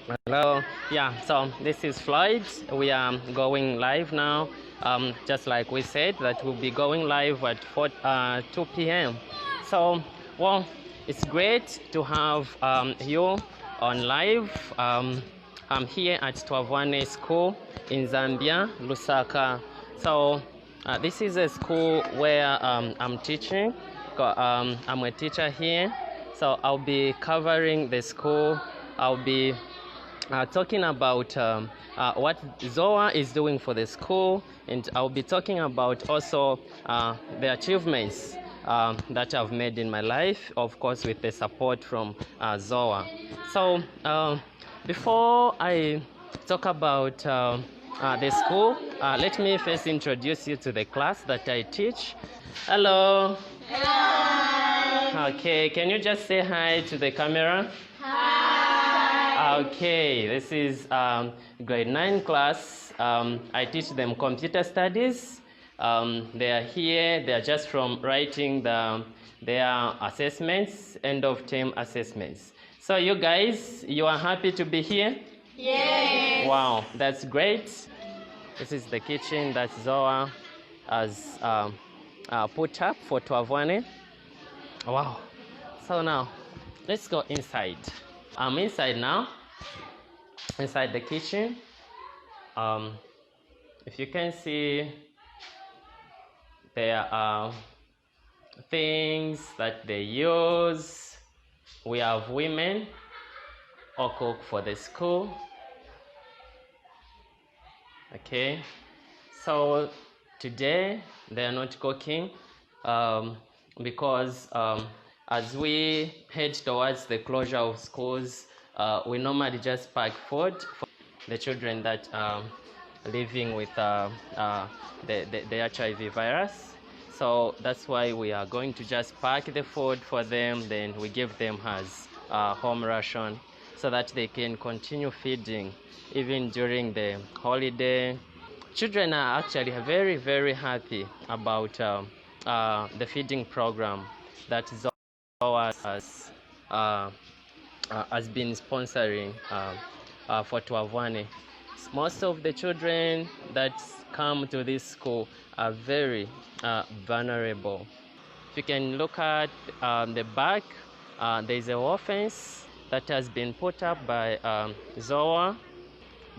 Hello. Yeah, so this is Floyd. We are going live now. Just like we said, that we'll be going live at 2 p.m. So, well, it's great to have you on live. I'm here at Twavwane School in Zambia, Lusaka. So, this is a school where I'm teaching. I'm a teacher here. So, I'll be covering the school. I'll be talking about what ZOA is doing for the school, and I'll be talking about also the achievements that I've made in my life, of course, with the support from ZOA. So, before I talk about the school, let me first introduce you to the class that I teach. Hello. Hi. Okay, can you just say hi to the camera? Okay, this is grade 9 class. I teach them computer studies. They are here. They are just from writing their assessments, end of term assessments. So you guys, you are happy to be here? Yes. Wow, that's great. This is the kitchen that Zoa has put up for Twavwane. Wow. So now, let's go inside. I'm inside now, inside the kitchen. If you can see, there are things that they use. We have women who cook for the school. Okay, so today they are not cooking because as we head towards the closure of schools, we normally just pack food for the children that are living with the HIV virus. So that's why we are going to just pack the food for them, then we give them as home ration so that they can continue feeding even during the holiday. Children are actually very, very happy about the feeding program that ZOA has been sponsoring for Twavwane. Most of the children that come to this school are very vulnerable. If you can look at the back, there's a wall fence that has been put up by ZOA.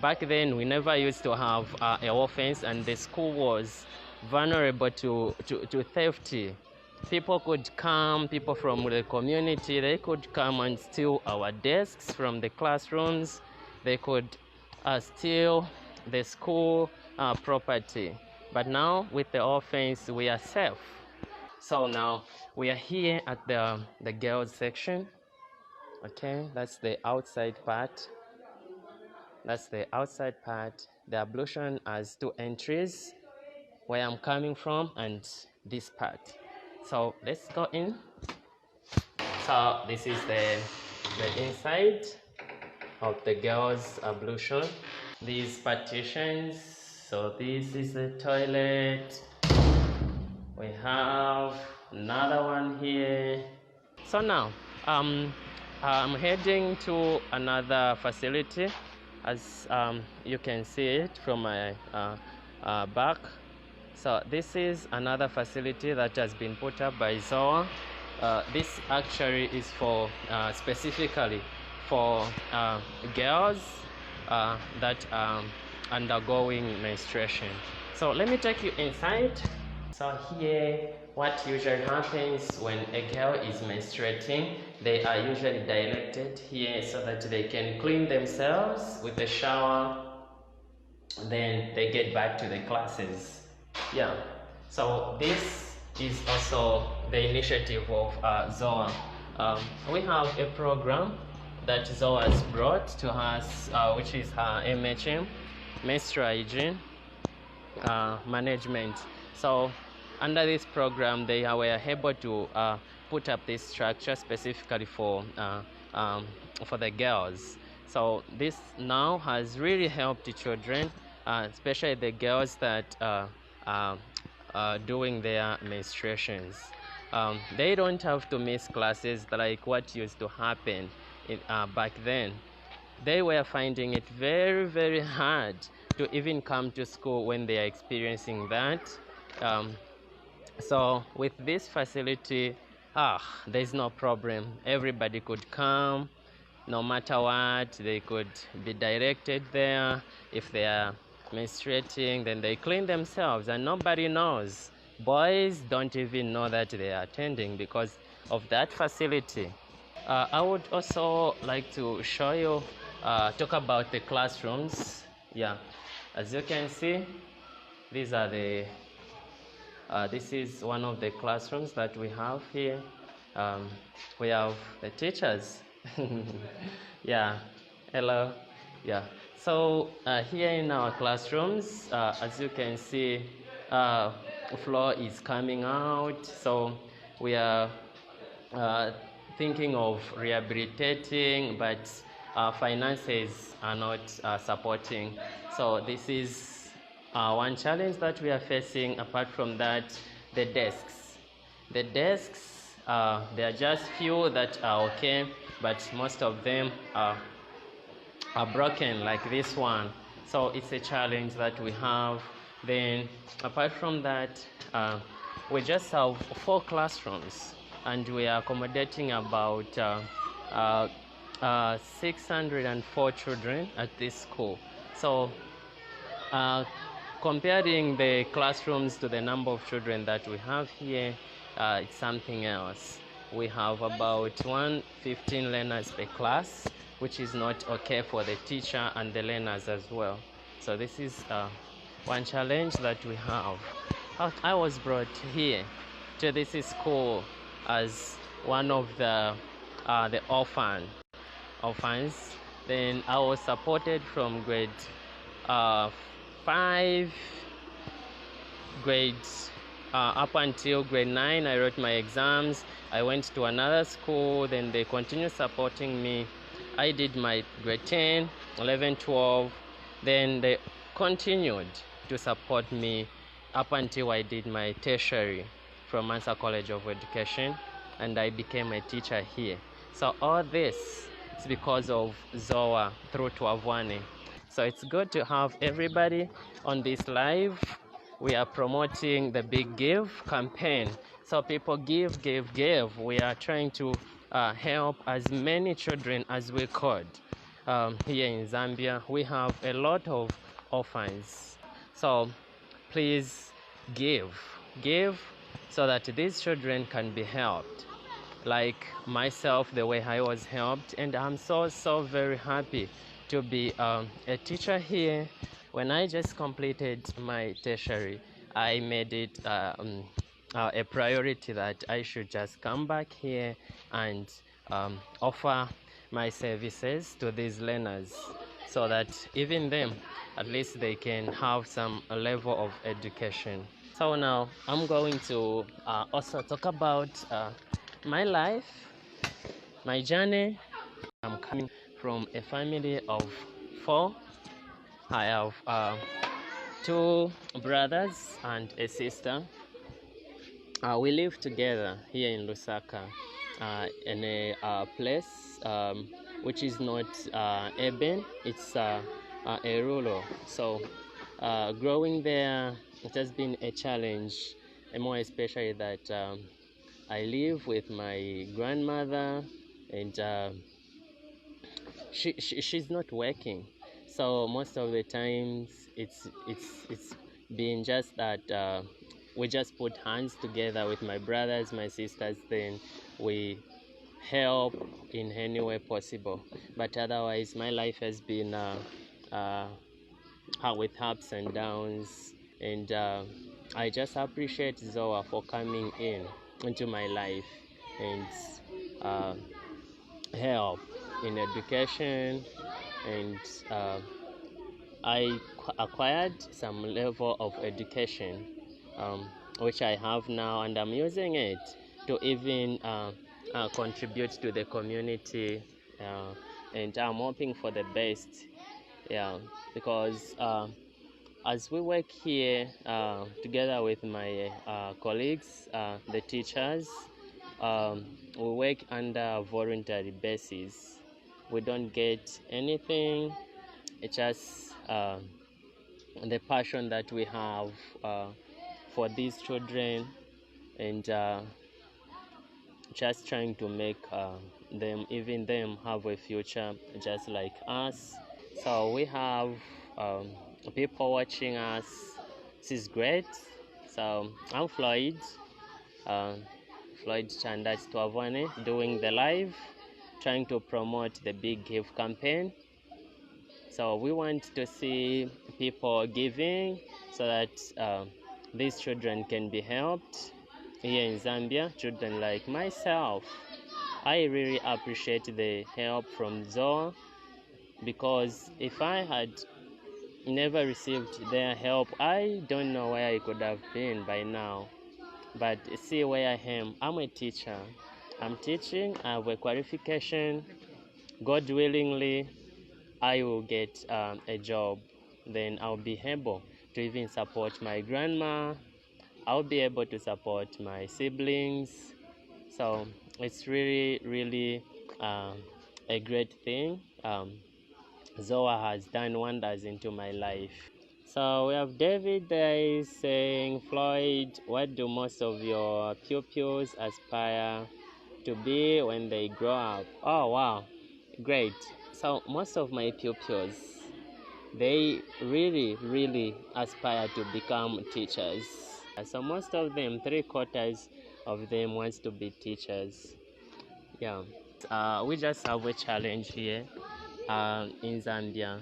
Back then, we never used to have a wall fence, and the school was vulnerable to theft. People could come, people from the community, they could come and steal our desks from the classrooms. They could steal the school property. But now, with the offense, we are safe. So now, we are here at the girls section. Okay, that's the outside part. That's the outside part. The ablution has 2 entries, where I'm coming from and this part. So let's go in. So this is the inside of the girls' ablution. These partitions. So this is the toilet. We have another one here. So now I'm heading to another facility, as you can see it from my back. So this is another facility that has been put up by ZOA. This actually is for specifically for girls that are undergoing menstruation. So let me take you inside. So here, what usually happens when a girl is menstruating, they are usually directed here so that they can clean themselves with a shower, then they get back to the classes. Yeah, so this is also the initiative of ZOA. We have a program that ZOA has brought to us, which is MHM, menstrual hygiene management. So under this program, they were able to put up this structure specifically for the girls. So this now has really helped the children, especially the girls that doing their menstruations. They don't have to miss classes like what used to happen back then. they were finding it very, very hard to even come to school when they are experiencing that. So with this facility, there's no problem. Everybody could come, no matter what. They could be directed there. If they are menstruating, then they clean themselves and nobody knows. Boys don't even know that they are attending because of that facility. I would also like to show you, talk about the classrooms. Yeah, as you can see, these are the this is one of the classrooms that we have here. We have the teachers. Yeah, hello. Yeah, so here in our classrooms, as you can see, floor is coming out. So we are thinking of rehabilitating, but finances are not supporting. So this is one challenge that we are facing. Apart from that, the desks. The desks, there are just few that are okay, but most of them are broken, like this one. So it's a challenge that we have. Then apart from that, we just have 4 classrooms, and we are accommodating about 604 children at this school. So comparing the classrooms to the number of children that we have here, it's something else. We have about 115 learners per class, which is not okay for the teacher and the learners as well. So this is one challenge that we have. I was brought here to this school as one of the orphans. Then I was supported from grade 5, grades up until grade 9. I wrote my exams. I went to another school, then they continued supporting me. I did my grade 10, 11, 12. Then they continued to support me up until I did my tertiary from Mansa College of Education, and I became a teacher here. So all this is because of ZOA through Twavwane. So it's good to have everybody on this live. We are promoting the Big Give campaign. So people give. We are trying to help as many children as we could. Here in Zambia, we have a lot of orphans. So please give so that these children can be helped. Like myself, the way I was helped, and I'm so very happy to be a teacher here. When I just completed my tertiary, I made it a priority that I should just come back here and offer my services to these learners, so that even them, at least they can have some level of education. So now I'm going to also talk about my life, my journey. I'm coming from a family of 4. I have 2 brothers and a sister. We live together here in Lusaka, in a place which is not urban, it's a rural. So growing there, it has been a challenge, and more especially that I live with my grandmother, and she's not working. So most of the times it's been just that we just put hands together with my brothers, my sisters, then we help in any way possible. But otherwise, my life has been with ups and downs, and I just appreciate Zoa for coming into my life and help in education, and I acquired some level of education which I have now, and I'm using it to even contribute to the community, and I'm hoping for the best, because as we work here together with my colleagues, the teachers, we work under a voluntary basis. we don't get anything. It's just the passion that we have for these children, and just trying to make even them have a future just like us. So we have people watching us. This is great. So I'm Floyd, uh, Floyd Chanda Twavwane, doing the live, trying to promote the Big Give campaign. So we want to see people giving so that these children can be helped here in Zambia, children like myself. I really appreciate the help from ZOA, because if I had never received their help, I don't know where I could have been by now. But see where I am. I'm a teacher. I'm teaching. I have a qualification. God willingly, I will get a job. Then I'll be able to even support my grandma. I'll be able to support my siblings. So it's really, really a great thing. ZOA has done wonders into my life. So we have David there is saying, Floyd, what do most of your pupils aspire to be when they grow up? Oh, wow, great. So most of my pupils, they really, really aspire to become teachers. So most of them, 3/4 of them wants to be teachers. Yeah. We just have a challenge here in Zambia.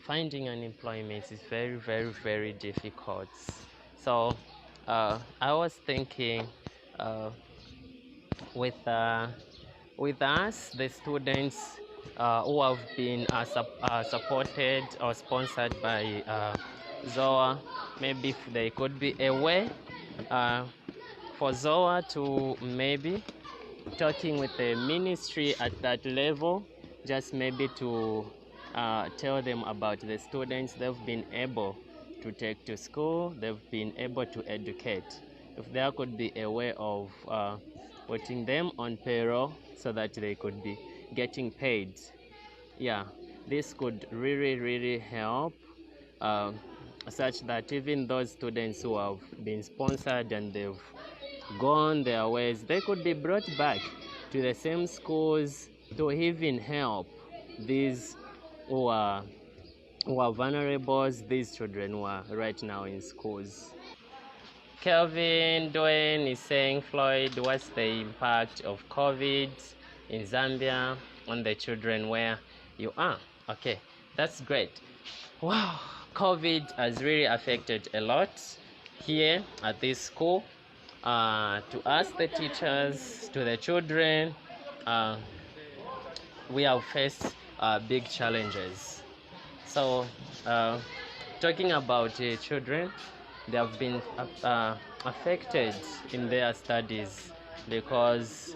Finding an employment is very, very, very difficult. So I was thinking with us, the students who have been supported or sponsored by ZOA, maybe if there could be a way for ZOA to maybe talking with the ministry at that level, just maybe to tell them about the students they've been able to take to school, they've been able to educate. If there could be a way of putting them on payroll so that they could be getting paid. Yeah, this could really, really help such that even those students who have been sponsored and they've gone their ways, they could be brought back to the same schools to even help these who are vulnerable, these children who are right now in schools. Kelvin Dwayne is saying, Floyd, what's the impact of COVID in Zambia on the children where you are? Okay, that's great. Wow, COVID has really affected a lot here at this school. To us, the teachers, to the children, we have faced big challenges. So, talking about children, they have been affected in their studies because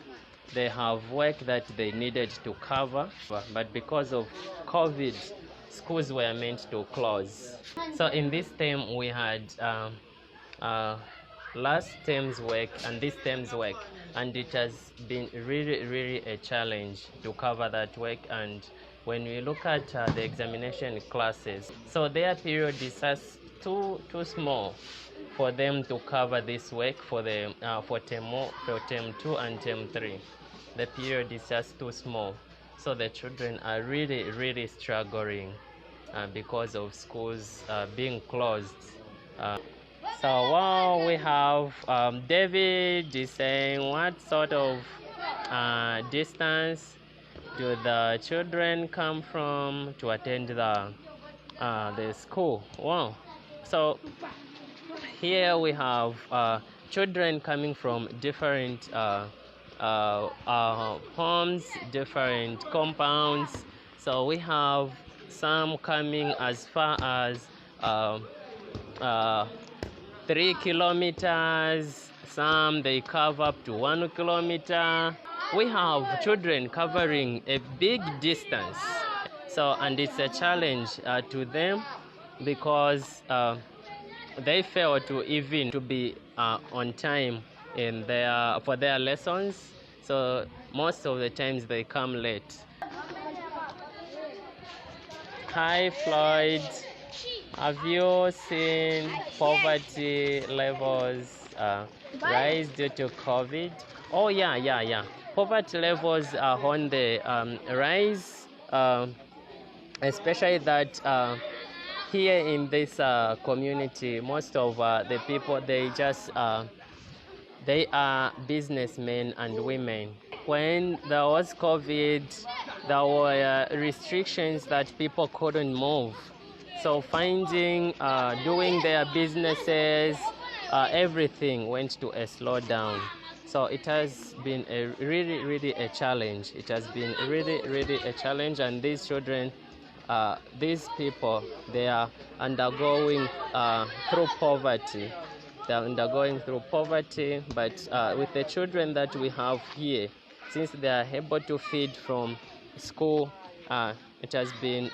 they have work that they needed to cover, but because of COVID, schools were meant to close. So in this term, we had last term's work and this term's work, and it has been really, really a challenge to cover that work. And when we look at the examination classes, so their period is just too small for them to cover this work for the for term 2 and term 3. The period is just too small, so the children are really, really struggling because of schools being closed. So wow, we have David is saying, what sort of distance do the children come from to attend the school? Wow. So here we have children coming from different homes, different compounds. So we have some coming as far as 3 kilometers, some they cover up to 1 kilometer. We have children covering a big distance. So, and it's a challenge to them because they fail to even to be on time in for their lessons. So most of the times they come late. Hi Floyd, have you seen poverty levels rise due to COVID? Oh yeah. Poverty levels are on the rise, especially that here in this community, most of the people, they are businessmen and women. When there was COVID, there were restrictions that people couldn't move. So doing their businesses, everything went to a slowdown. So it has been really a challenge. It has been really a challenge, and these children, these people, they are undergoing through poverty. They are undergoing through poverty, but with the children that we have here, since they are able to feed from school, it has been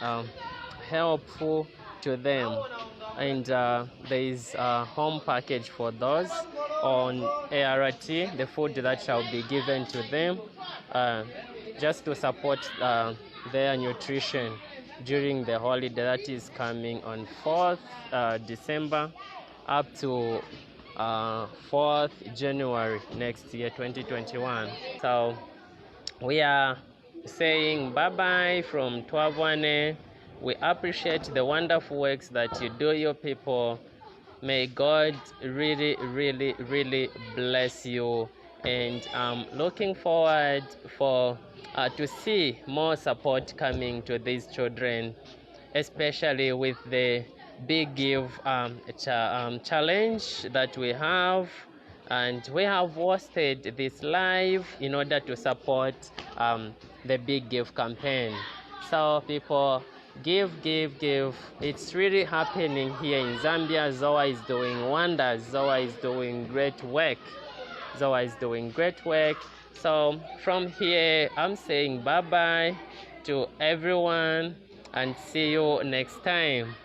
helpful to them. And there is a home package for those on ART, the food that shall be given to them, just to support their nutrition during the holiday that is coming on 4th December up to 4th January next year, 2021. So we are saying bye-bye from Twavwane. We appreciate the wonderful works that you do, your people. May God really bless you. And I'm looking forward to see more support coming to these children, especially with the big give challenge that we have. And we have hosted this live in order to support the big give campaign. So people, give. It's really happening here in Zambia. Zoa is doing wonders. Zoa is doing great work. So from here, I'm saying bye-bye to everyone and see you next time.